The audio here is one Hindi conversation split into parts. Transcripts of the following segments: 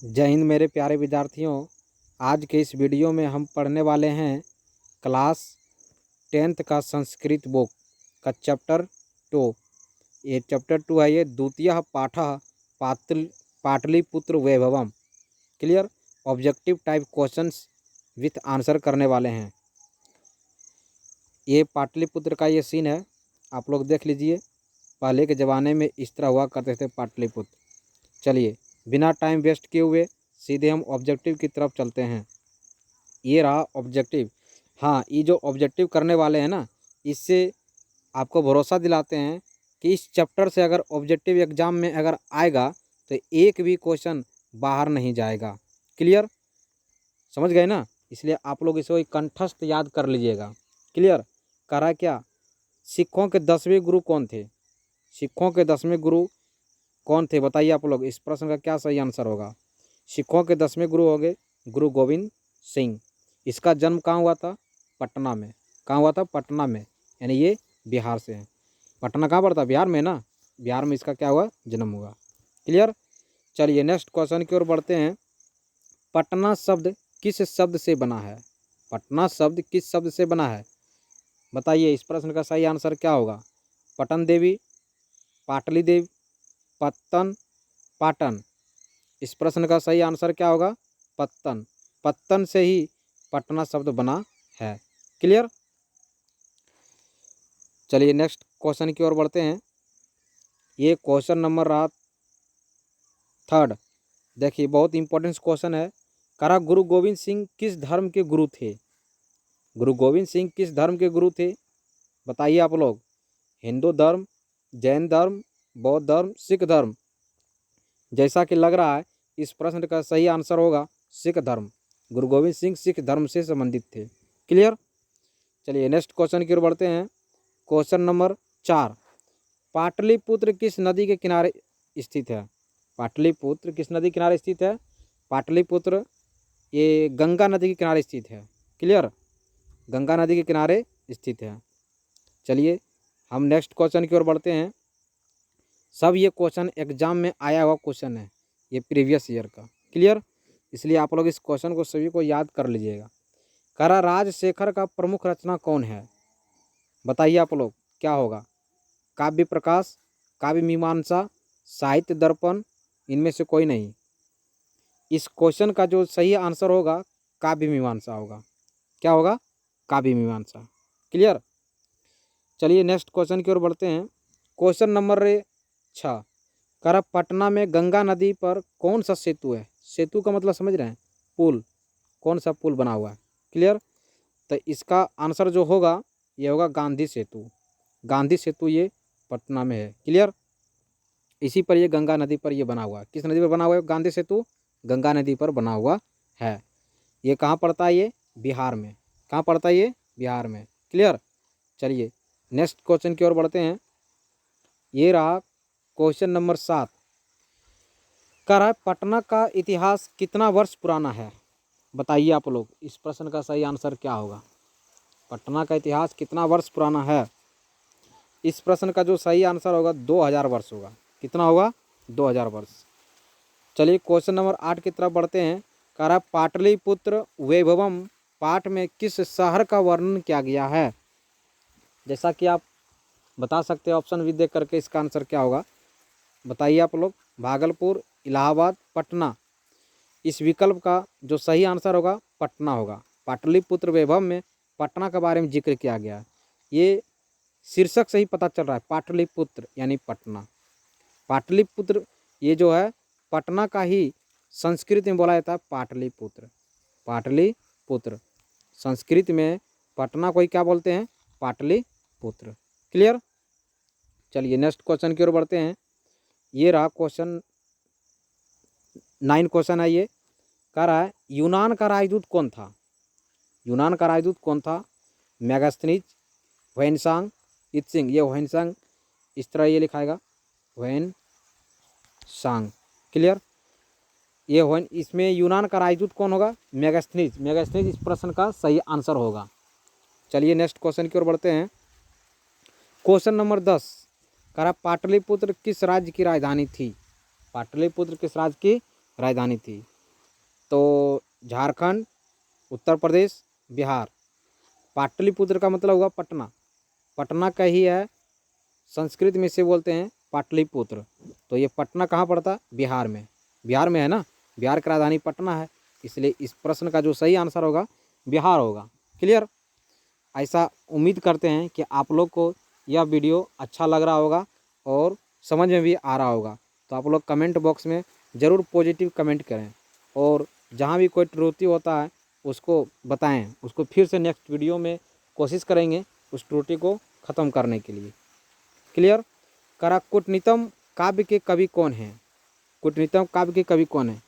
जय हिंद मेरे प्यारे विद्यार्थियों। आज के इस वीडियो में हम पढ़ने वाले हैं क्लास 10th का संस्कृत बुक का चैप्टर 2। ये चैप्टर 2 है। ये द्वितीय पाठः पाटलिपुत्र वैभवम। Clear. Objective type questions with answer करने वाले हैं। ये पाटलिपुत्र का ये सीन है, आप लोग देख लीजिए। पहले के ज़माने में इस तरह हुआ करते थे पाटलिपुत्र। चलिए बिना टाइम वेस्ट किए हुए सीधे हम ऑब्जेक्टिव की तरफ चलते हैं। ये रहा ऑब्जेक्टिव। हाँ, ये जो ऑब्जेक्टिव करने वाले हैं ना, इससे आपको भरोसा दिलाते हैं कि इस चैप्टर से अगर ऑब्जेक्टिव एग्जाम में अगर आएगा तो एक भी क्वेश्चन बाहर नहीं जाएगा। क्लियर, समझ गए ना। इसलिए आप लोग इसे कंठस्थ याद कर लीजिएगा। क्लियर। करा क्या, सिखों के 10वें गुरु कौन थे? सिखों के 10वें गुरु कौन थे बताइए आप लोग। इस प्रश्न का क्या सही आंसर होगा? सिखों के 10वें गुरु हो गए गुरु गोविंद सिंह। इसका जन्म कहाँ हुआ था? पटना में। कहाँ हुआ था? पटना में। यानी ये बिहार से है। पटना कहाँ पड़ता? बिहार में ना। बिहार में इसका क्या हुआ? जन्म हुआ। क्लियर। चलिए नेक्स्ट क्वेश्चन की ओर बढ़ते हैं। पटना शब्द किस शब्द से बना है? पटना शब्द किस शब्द से बना है बताइए। इस प्रश्न का सही आंसर क्या होगा? पटन देवी, पाटली देवी, पत्तन, पाटन। इस प्रश्न का सही आंसर क्या होगा? पत्तन। पत्तन से ही पटना शब्द बना है। क्लियर। चलिए नेक्स्ट क्वेश्चन की ओर बढ़ते हैं। ये क्वेश्चन नंबर रहा 3rd। देखिए बहुत इंपॉर्टेंट क्वेश्चन है। करा गुरु गोविंद सिंह किस धर्म के गुरु थे? गुरु गोविंद सिंह किस धर्म के गुरु थे बताइए आप लोग। हिंदू धर्म, जैन धर्म, बौद्ध धर्म, सिख धर्म। जैसा कि लग रहा है इस प्रश्न का सही आंसर होगा सिख धर्म। गुरु गोविंद सिंह सिख धर्म से संबंधित थे। क्लियर। चलिए नेक्स्ट क्वेश्चन की ओर बढ़ते हैं। Question number 4। पाटलिपुत्र किस नदी के किनारे स्थित है? पाटलिपुत्र किस नदी के किनारे स्थित है? पाटलिपुत्र ये गंगा नदी के किनारे स्थित है। क्लियर। गंगा नदी के किनारे स्थित है। चलिए हम नेक्स्ट क्वेश्चन की ओर बढ़ते हैं। सब ये क्वेश्चन एग्जाम में आया हुआ क्वेश्चन है, ये प्रीवियस ईयर का। क्लियर। इसलिए आप लोग इस क्वेश्चन को सभी को याद कर लीजिएगा। करा राजशेखर का प्रमुख रचना कौन है बताइए आप लोग। क्या होगा? काव्य प्रकाश, काव्य मीमांसा, साहित्य दर्पण, इनमें से कोई नहीं। इस क्वेश्चन का जो सही आंसर होगा काव्य मीमांसा होगा। क्या होगा? काव्य मीमांसा। क्लियर। चलिए नेक्स्ट क्वेश्चन की ओर बढ़ते हैं। Question number 6। करा पटना में गंगा नदी पर कौन सा सेतु है? सेतु का मतलब समझ रहे हैं? पुल। कौन सा पुल बना हुआ है? क्लियर। तो इसका आंसर जो होगा ये होगा गांधी सेतु। गांधी सेतु ये पटना में है। क्लियर। इसी पर ये गंगा नदी पर ये बना हुआ है। किस नदी पर बना हुआ है गांधी सेतु? गंगा नदी पर बना हुआ है। ये कहाँ पड़ता है? ये बिहार में। कहाँ पड़ता है? ये बिहार में। क्लियर। चलिए नेक्स्ट क्वेश्चन की ओर बढ़ते हैं। ये रहा क्वेश्चन नंबर 7। कह रहा है पटना का इतिहास कितना वर्ष पुराना है बताइए आप लोग। इस प्रश्न का सही आंसर क्या होगा? पटना का इतिहास कितना वर्ष पुराना है? इस प्रश्न का जो सही आंसर होगा 2000 वर्ष होगा। कितना होगा? 2000 वर्ष। चलिए क्वेश्चन नंबर 8 की तरफ बढ़ते हैं। कह रहा है पाटलिपुत्र वैभवम पाठ में किस शहर का वर्णन किया गया है? जैसा कि आप बता सकते हैं ऑप्शन भी देख करके इसका आंसर क्या होगा बताइए आप लोग। भागलपुर, इलाहाबाद, पटना। इस विकल्प का जो सही आंसर होगा पटना होगा। पाटलिपुत्र वैभव में पटना के बारे में जिक्र किया गया है। ये शीर्षक से ही पता चल रहा है, पाटलिपुत्र यानी पटना। पाटलिपुत्र ये जो है पटना का ही संस्कृत में बोला जाता है पाटलिपुत्र। पाटलिपुत्र संस्कृत में पटना को ही क्या बोलते हैं? पाटलिपुत्र। क्लियर। चलिए नेक्स्ट क्वेश्चन की ओर बढ़ते हैं। ये रहा क्वेश्चन 9 क्वेश्चन है। ये कह रहा है यूनान का राजदूत कौन था? यूनान का राजदूत कौन था? मेगास्थनीज, ह्वेनसांग, इत्सिंग। ये ह्वेनसांग इस तरह ये लिखाएगा ह्वेनसांग। क्लियर। ये ह्वेन इसमें यूनान का राजदूत कौन होगा? मेगास्थनीज। मेगास्थनीज इस प्रश्न का सही आंसर होगा। चलिए नेक्स्ट क्वेश्चन की ओर बढ़ते हैं। Question number 10। कह रहा पाटलिपुत्र किस राज्य की राजधानी थी? पाटलिपुत्र किस राज्य की राजधानी थी? तो झारखंड, उत्तर प्रदेश, बिहार। पाटलिपुत्र का मतलब हुआ पटना, पटना का ही है, संस्कृत में इसे बोलते हैं पाटलिपुत्र। तो ये पटना कहाँ पड़ता है? बिहार में, बिहार में है ना, बिहार की राजधानी पटना है, इसलिए इस प्रश्न का जो सही आंसर होगा बिहार होगा। क्लियर? ऐसा उम्मीद करते हैं कि आप लोग को यह वीडियो अच्छा लग रहा होगा और समझ में भी आ रहा होगा। तो आप लोग कमेंट बॉक्स में ज़रूर पॉजिटिव कमेंट करें और जहाँ भी कोई त्रुटि होता है उसको बताएं, उसको फिर से नेक्स्ट वीडियो में कोशिश करेंगे उस त्रुटि को ख़त्म करने के लिए। क्लियर? कूटनीतम काव्य के कवि कौन हैं? कूटनीतम काव्य के कवि कौन हैं?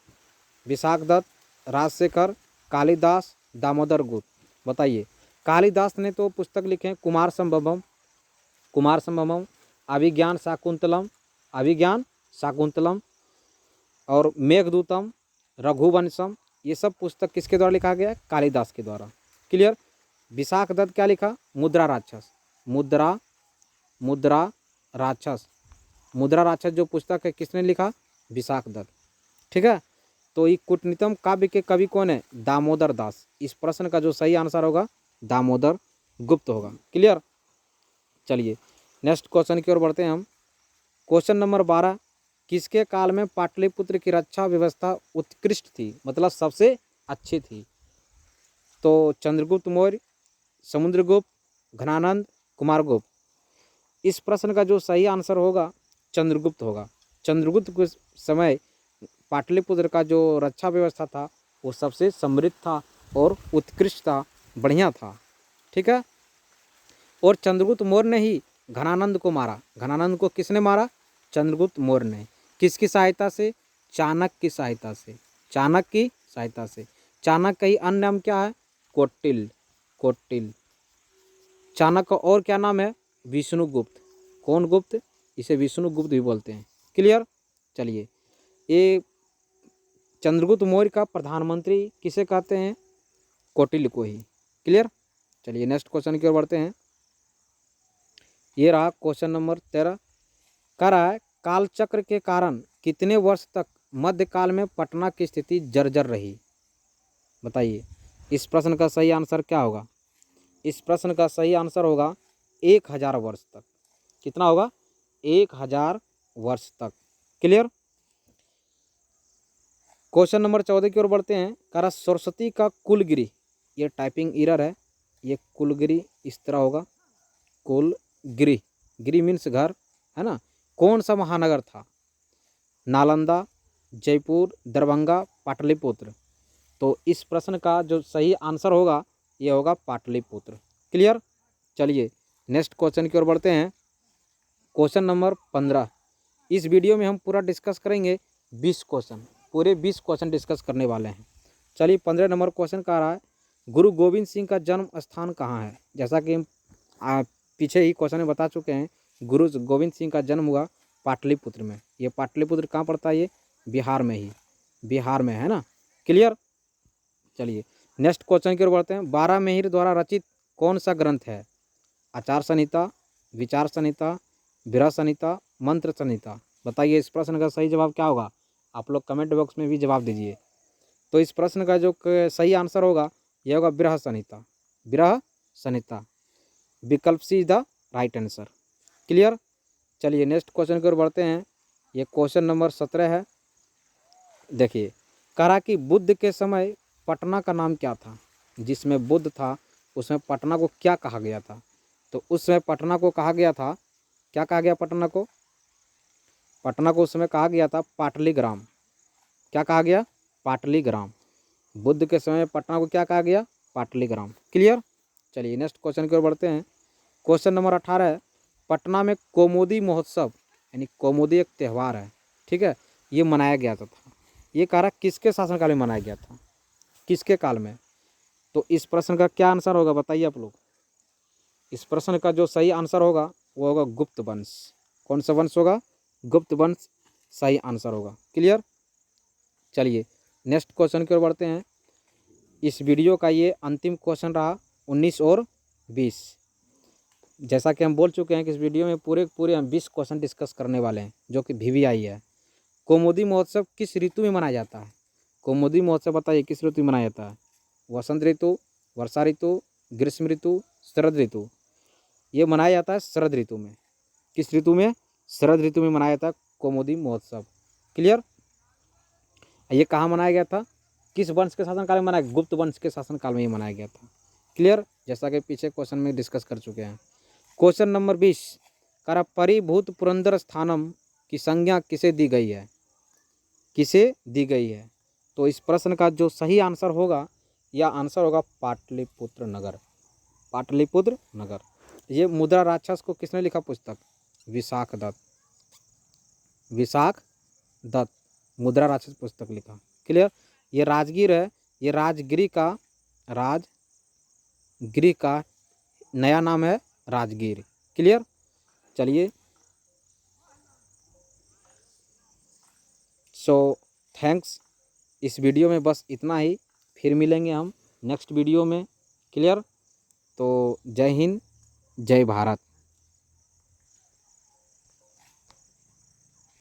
विशाख दत्त, राजशेखर, कालिदास, दामोदर गुप्त। बताइए। कालिदास ने तो पुस्तक लिखे हैं कुमार संभवम, कुमार संभवम, अभिज्ञान शाकुंतलम, अभिज्ञान शाकुंतलम और मेघदूतम, रघुवंशम। ये सब पुस्तक किसके द्वारा लिखा गया है? कालिदास के द्वारा। क्लियर? विशाख दत्त क्या लिखा? मुद्रा राक्षस, मुद्रा, मुद्रा राक्षस, मुद्रा राक्षस जो पुस्तक है किसने लिखा? विशाख दत्त। ठीक है। तो ये कूटनीतम काव्य के कवि कौन है? दामोदर दास। इस प्रश्न का जो सही आंसर होगा दामोदर गुप्त होगा। क्लियर? चलिए नेक्स्ट क्वेश्चन की ओर बढ़ते हैं हम। क्वेश्चन नंबर 12, किसके काल में पाटलिपुत्र की रक्षा व्यवस्था उत्कृष्ट थी, मतलब सबसे अच्छी थी? तो चंद्रगुप्त मौर्य, समुद्रगुप्त, घनानंद, कुमारगुप्त। इस प्रश्न का जो सही आंसर होगा चंद्रगुप्त होगा। चंद्रगुप्त के समय पाटलिपुत्र का जो रक्षा व्यवस्था था वो सबसे समृद्ध था और उत्कृष्ट था, बढ़िया था। ठीक है। और चंद्रगुप्त मौर्य ने ही घनानंद को मारा। घनानंद को किसने मारा? चंद्रगुप्त मौर्य ने। किसकी सहायता से? चाणक्य की सहायता से, चाणक्य की सहायता से। चाणक्य का ही अन्य नाम क्या है? कौटिल्य, कौटिल्य। चाणक्य का और क्या नाम है? विष्णुगुप्त। कौन गुप्त? इसे विष्णुगुप्त भी बोलते हैं। क्लियर? चलिए, ये चंद्रगुप्त मौर्य का प्रधानमंत्री किसे कहते हैं? कौटिल्य को ही। क्लियर? चलिए नेक्स्ट क्वेश्चन की ओर बढ़ते हैं। ये रहा क्वेश्चन नंबर 13। कह रहा है कालचक्र के कारण कितने वर्ष तक मध्यकाल में पटना की स्थिति जर्जर रही? बताइए। इस प्रश्न का सही आंसर क्या होगा? इस प्रश्न का सही आंसर होगा 1000 वर्ष तक। कितना होगा? 1000 वर्ष तक। क्लियर? क्वेश्चन नंबर 14 की ओर बढ़ते हैं। करा सरस्वती का कुलगिरी, ये टाइपिंग एरर है, ये कुलगिरी इस तरह होगा, कुलगिरी, गिरी मीन्स घर, है ना। कौन सा महानगर था? नालंदा, जयपुर, दरभंगा, पाटलिपुत्र। तो इस प्रश्न का जो सही आंसर होगा ये होगा पाटलिपुत्र। क्लियर? चलिए नेक्स्ट क्वेश्चन की ओर बढ़ते हैं। Question number 15। इस वीडियो में हम पूरा डिस्कस करेंगे 20 क्वेश्चन, पूरे 20 क्वेश्चन डिस्कस करने वाले हैं। चलिए 15 नंबर क्वेश्चन का रहा है गुरु गोविंद सिंह का जन्म स्थान कहाँ है? जैसा कि हम पीछे ही क्वेश्चन में बता चुके हैं, गुरु गोविंद सिंह का जन्म हुआ पाटलिपुत्र में। ये पाटलिपुत्र कहाँ पड़ता है? ये बिहार में ही, बिहार में है ना। क्लियर? चलिए नेक्स्ट क्वेश्चन की ओर बढ़ते हैं। 12 मेहिर द्वारा रचित कौन सा ग्रंथ है? आचार संहिता, विचार संहिता, विरह संहिता, मंत्र संहिता। बताइए इस प्रश्न का सही जवाब क्या होगा? आप लोग कमेंट बॉक्स में भी जवाब दीजिए। तो इस प्रश्न का जो सही आंसर होगा यह होगा विरह संहिता, विरह संहिता। विकल्प C is the right answer. Clear? चलिए नेक्स्ट क्वेश्चन की ओर बढ़ते हैं। ये क्वेश्चन नंबर 17 है। देखिए, कहा कि बुद्ध के समय पटना का नाम क्या था? जिसमें बुद्ध था उसमें पटना को क्या कहा गया था? तो उस समय पटना को कहा गया था, क्या कहा गया पटना को? पटना को उस समय कहा गया था पाटलीग्राम। क्या कहा गया? पाटलीग्राम। बुद्ध के समय पटना को क्या कहा गया? पाटलीग्राम। क्लियर? चलिए नेक्स्ट क्वेश्चन की ओर बढ़ते हैं। क्वेश्चन नंबर 18 है। पटना में कौमुदी महोत्सव, यानी कौमुदी एक त्यौहार है, ठीक है, ये मनाया गया था। ये कह रहा किसके शासनकाल में मनाया गया था? किसके काल में? तो इस प्रश्न का क्या आंसर होगा बताइए आप लोग। इस प्रश्न का जो सही आंसर होगा वो होगा गुप्त वंश। कौन सा वंश होगा? गुप्त वंश सही आंसर होगा। क्लियर? चलिए नेक्स्ट क्वेश्चन की ओर बढ़ते हैं। इस वीडियो का ये अंतिम क्वेश्चन रहा 19 और 20। जैसा कि हम बोल चुके हैं कि इस वीडियो में पूरे हम 20 क्वेश्चन डिस्कस करने वाले हैं जो कि VVI है। कौमुदी महोत्सव किस ऋतु में मनाया जाता है? कौमुदी महोत्सव बताइए किस ऋतु में मनाया जाता है? वसंत ऋतु, वर्षा ऋतु, ग्रीष्म ऋतु, शरद ऋतु। ये मनाया जाता है शरद ऋतु में। किस ऋतु में? शरद ऋतु में मनाया जाता है कौमुदी महोत्सव। क्लियर? ये कहाँ मनाया गया था? किस वंश के शासनकाल में मनाया? गुप्त वंश के शासनकाल में ही मनाया गया था। क्लियर? जैसा कि पीछे क्वेश्चन में डिस्कस कर चुके हैं। क्वेश्चन नंबर 20 करा परिभूत पुरंदर स्थानम की संज्ञा किसे दी गई है? किसे दी गई है? तो इस प्रश्न का जो सही आंसर होगा, या आंसर होगा पाटलिपुत्र नगर। पाटलिपुत्र नगर। ये मुद्रा राक्षस को किसने लिखा पुस्तक? विशाख दत्त। विशाख दत्त मुद्रा राक्षस पुस्तक लिखा। क्लियर? ये राजगीर है, ये राजगिरी का नया नाम है राजगीर। क्लियर? चलिए, सो थैंक्स। इस वीडियो में बस इतना ही, फिर मिलेंगे हम नेक्स्ट वीडियो में। क्लियर? तो जय हिंद, जय भारत।